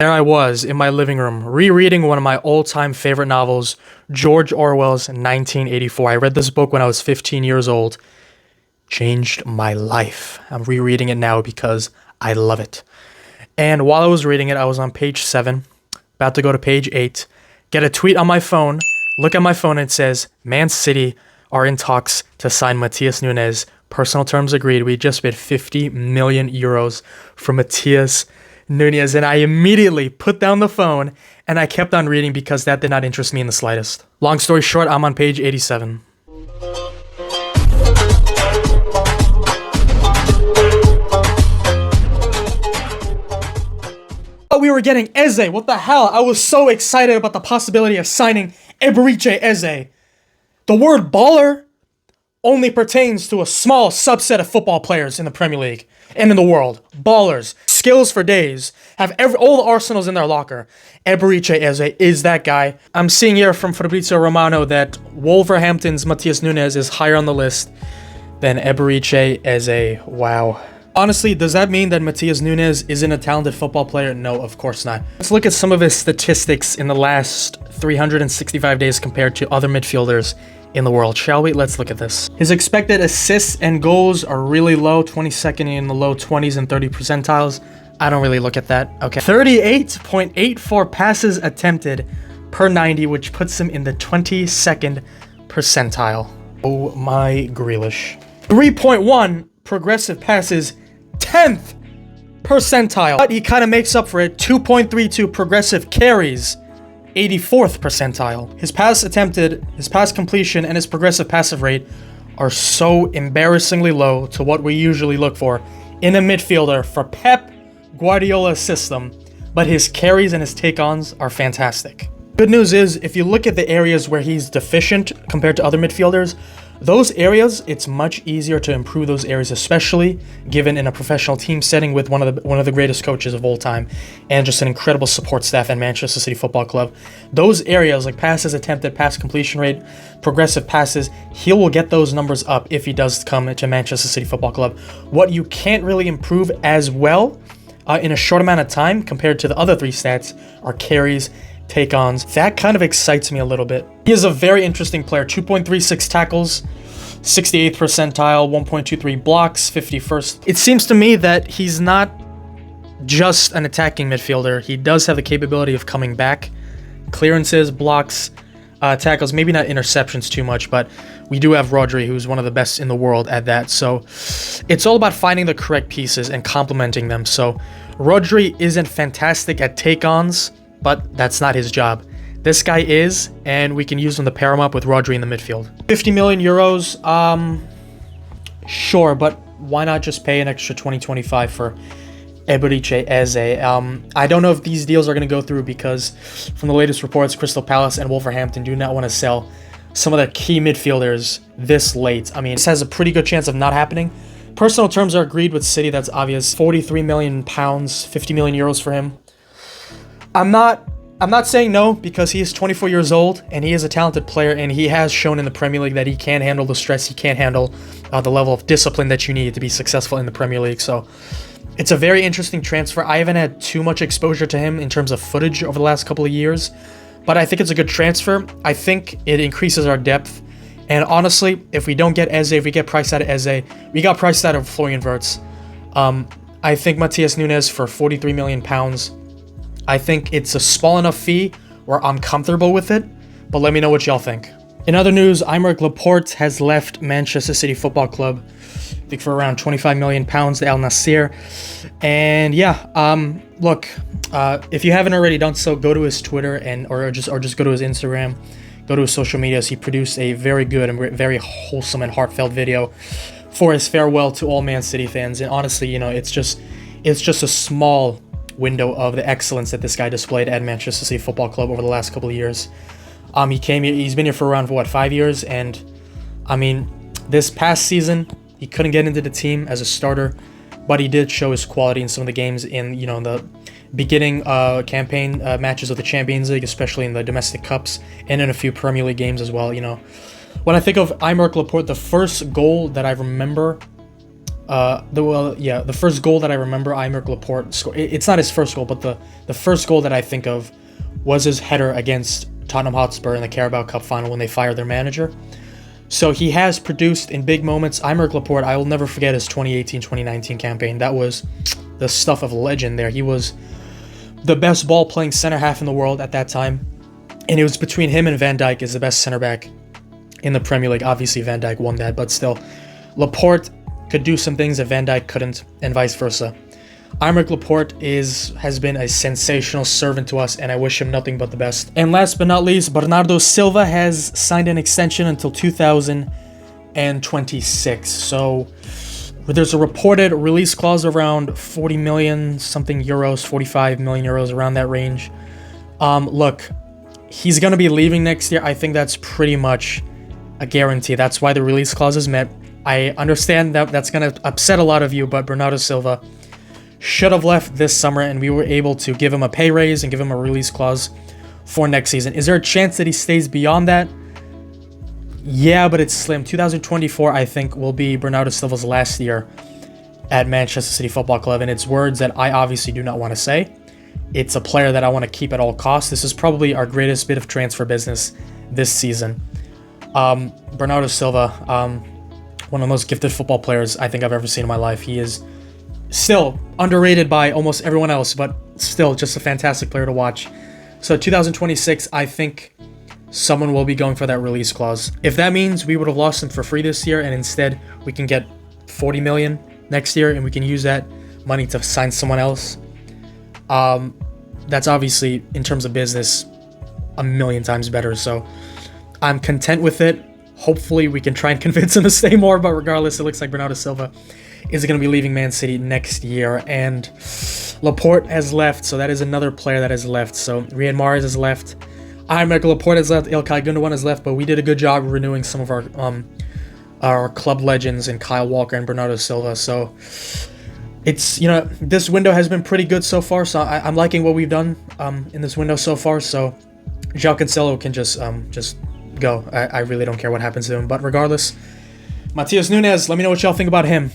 There I was in my living room, rereading one of my all-time favorite novels, George Orwell's 1984. I read this book when I was 15 years old. Changed my life. I'm rereading it now because I love it. And while I was reading it, I was on page 7, about to go to page 8, get a tweet on my phone, look at my phone, and it says, Man City are in talks to sign Matthias Nunes. Personal terms agreed. We just bid 50 million euros for Matthias Nunes, and I immediately put down the phone and I kept on reading because that did not interest me in the slightest. Long story short, I'm on page 87. Oh, we were getting Eze. What the hell? I was so excited about the possibility of signing Eberechi Eze. The word baller only pertains to a small subset of football players in the Premier League and in the world. Ballers, skills for days, have all the arsenals in their locker. Eberechi Eze is that guy. I'm seeing here from Fabrizio Romano that Wolverhampton's Matthias Nunes is higher on the list than Eberechi Eze. Wow. Honestly, does that mean that Matthias Nunes isn't a talented football player? No, of course not. Let's look at some of his statistics in the last 365 days compared to other midfielders in the world, shall we? Let's look at this. His expected assists and goals are really low, 22nd in the low 20s and 30 percentiles. I don't really look at that. Okay. 38.84 passes attempted per 90, which puts him in the 22nd percentile. Oh my Grealish. 3.1 progressive passes, 10th percentile. But he kind of makes up for it. 2.32 progressive carries, 84th percentile. His pass attempted, his pass completion, and his progressive passive rate are so embarrassingly low to what we usually look for in a midfielder for Pep Guardiola's system, but his carries and his take-ons are fantastic. Good news is, if you look at the areas where he's deficient compared to other midfielders, those areas, it's much easier to improve those areas, especially given in a professional team setting with one of the greatest coaches of all time and just an incredible support staff at Manchester City Football Club. Those areas like passes attempted, pass completion rate, progressive passes, he will get those numbers up if he does come to Manchester City Football Club. What you can't really improve as well in a short amount of time compared to the other three stats are carries, take-ons. That kind of excites me a little bit. He is a very interesting player. 2.36 tackles, 68th percentile, 1.23 blocks, 51st. It seems to me that he's not just an attacking midfielder. He does have the capability of coming back. Clearances, blocks, tackles, maybe not interceptions too much, but we do have Rodri, who's one of the best in the world at that. So it's all about finding the correct pieces and complementing them. So Rodri isn't fantastic at take-ons, but that's not his job. This guy is, and we can use him to pair him up with Rodri in the midfield. 50 million euros, sure, but why not just pay an extra 20-25 for Eberechi Eze? I don't know if these deals are going to go through because from the latest reports, Crystal Palace and Wolverhampton do not want to sell some of their key midfielders this late. I mean, this has a pretty good chance of not happening. Personal terms are agreed with City, that's obvious. 43 million pounds, 50 million euros for him. I'm not saying no because he is 24 years old and he is a talented player and he has shown in the Premier League that he can handle the stress, he can handle the level of discipline that you need to be successful in the Premier League. So it's a very interesting transfer. I haven't had too much exposure to him in terms of footage over the last couple of years, but I think it's a good transfer. I think it increases our depth. And honestly, if we don't get Eze, if we get priced out of Eze, we got priced out of Florian Wirtz. I think Matthias Nunes for 43 million pounds, I think it's a small enough fee where I'm comfortable with it, but let me know what y'all think. In other news, Laporte has left Manchester City Football Club, I think for around 25 million pounds to Al Nassr. And yeah, look, if you haven't already done so, go to his Twitter or just go to his Instagram, go to his social medias. He produced a very good and very wholesome and heartfelt video for his farewell to all Man City fans. And honestly, you know, it's just a small window of the excellence that this guy displayed at Manchester City Football Club over the last couple of years. He came here, he's been here for around, 5 years, and I mean, this past season, he couldn't get into the team as a starter, but he did show his quality in some of the games in, you know, the beginning campaign matches of the Champions League, especially in the domestic cups, and in a few Premier League games as well, you know. When I think of Laporte, the first goal that I remember The first goal that I remember Aymeric Laporte scored. It's not his first goal, but the first goal that I think of was his header against Tottenham Hotspur in the Carabao Cup final when they fired their manager. So he has produced in big moments. Aymeric Laporte, I will never forget his 2018-2019 campaign. That was the stuff of legend there. He was the best ball-playing center half in the world at that time. And it was between him and Van Dijk as the best center back in the Premier League. Obviously, Van Dijk won that, but still. Laporte could do some things that Van Dijk couldn't, and vice versa. Aymeric Laporte has been a sensational servant to us, and I wish him nothing but the best. And last but not least, Bernardo Silva has signed an extension until 2026. So there's a reported release clause around 40 million something euros, 45 million euros, around that range. Look, he's going to be leaving next year. I think that's pretty much a guarantee. That's why the release clause is met. I understand that that's going to upset a lot of you, but Bernardo Silva should have left this summer, and we were able to give him a pay raise and give him a release clause for next season. Is there a chance that he stays beyond that? Yeah, but it's slim. 2024, I think, will be Bernardo Silva's last year at Manchester City Football Club, and it's words that I obviously do not want to say. It's a player that I want to keep at all costs. This is probably our greatest bit of transfer business this season. Bernardo Silva, one of the most gifted football players I think I've ever seen in my life. He is still underrated by almost everyone else, but still just a fantastic player to watch. So 2026, I think someone will be going for that release clause. If that means we would have lost him for free this year, and instead we can get 40 million next year, and we can use that money to sign someone else, that's obviously, in terms of business, a million times better. So I'm content with it. Hopefully we can try and convince him to stay more, but regardless, it looks like Bernardo Silva is going to be leaving Man City next year, and Laporte has left, so that is another player that has left. So Riyad Mahrez has left, Aymeric Laporte has left, Ilkay Gundogan has left, but we did a good job renewing some of our club legends in Kyle Walker and Bernardo Silva. So it's, this window has been pretty good so far, so I'm liking what we've done in this window so far. So João Cancelo can just go. I really don't care what happens to him, but regardless, Matheus Nunes, let me know what y'all think about him.